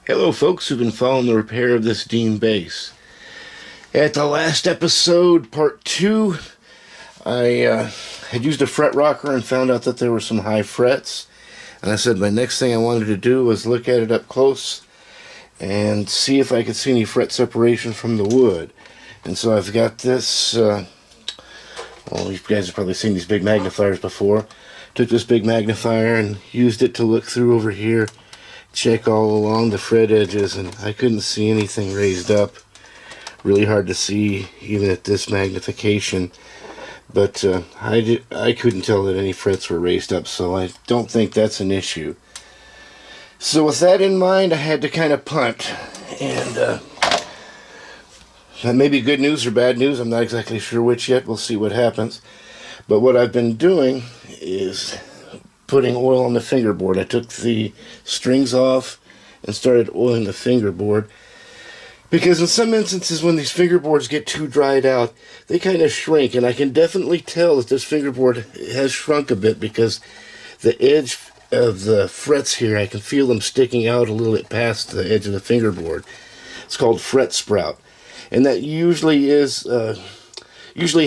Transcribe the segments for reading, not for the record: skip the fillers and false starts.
Hello folks who've been following the repair of this Dean bass. At the last episode, part 2, I had used a fret rocker and found out that there were some high frets. And I said my next thing I wanted to do was look at it up close and see if I could see any fret separation from the wood. And so I've got this, well, you guys have probably seen these big magnifiers before. Took this big magnifier and used it to look through over here, check all along the fret edges, and I couldn't see anything raised up. Really hard to see even at this magnification, but I couldn't tell that any frets were raised up, so I don't think that's an issue. So with that in mind, I had to kind of punt, and that may be good news or bad news. I'm not exactly sure which yet. We'll see what happens. But what I've been doing is putting oil on the fingerboard. I took the strings off and started oiling the fingerboard, because in some instances when these fingerboards get too dried out, they kind of shrink, and I can definitely tell that this fingerboard has shrunk a bit because the edge of the frets here, I can feel them sticking out a little bit past the edge of the fingerboard. It's called fret sprout, and that usually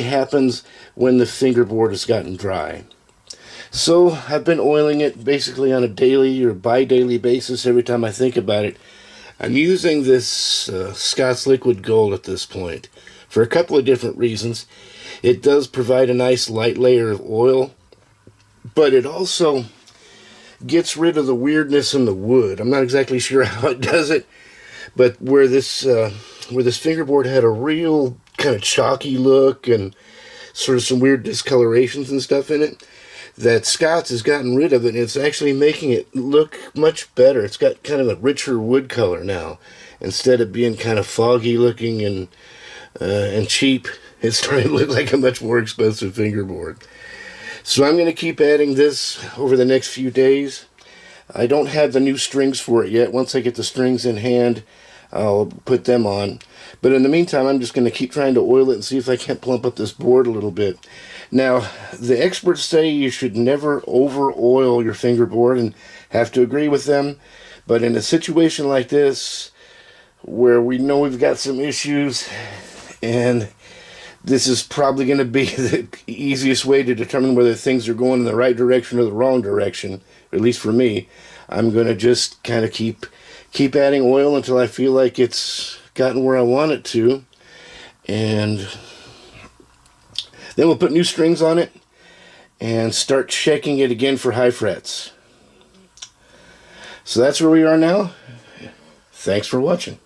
happens when the fingerboard has gotten dry. So I've been oiling it basically on a daily or bi-daily basis every time I think about it. I'm using this Scott's Liquid Gold at this point for a couple of different reasons. It does provide a nice light layer of oil, but it also gets rid of the weirdness in the wood. I'm not exactly sure how it does it, but where this fingerboard had a real kind of chalky look and sort of some weird discolorations and stuff in it, that Scott's has gotten rid of it, and it's actually making it look much better. It's got kind of a richer wood color now. Instead of being kind of foggy looking and cheap, it's starting to look like a much more expensive fingerboard. So I'm going to keep adding this over the next few days. I don't have the new strings for it yet. Once I get the strings in hand, I'll put them on. But in the meantime, I'm just going to keep trying to oil it and see if I can't plump up this board a little bit. Now, the experts say you should never over-oil your fingerboard, and have to agree with them. But in a situation like this, where we know we've got some issues, and this is probably going to be the easiest way to determine whether things are going in the right direction or the wrong direction, at least for me, I'm going to just kind of keep adding oil until I feel like it's gotten where I want it to, and then we'll put new strings on it and start checking it again for high frets. So that's where we are now. Thanks for watching.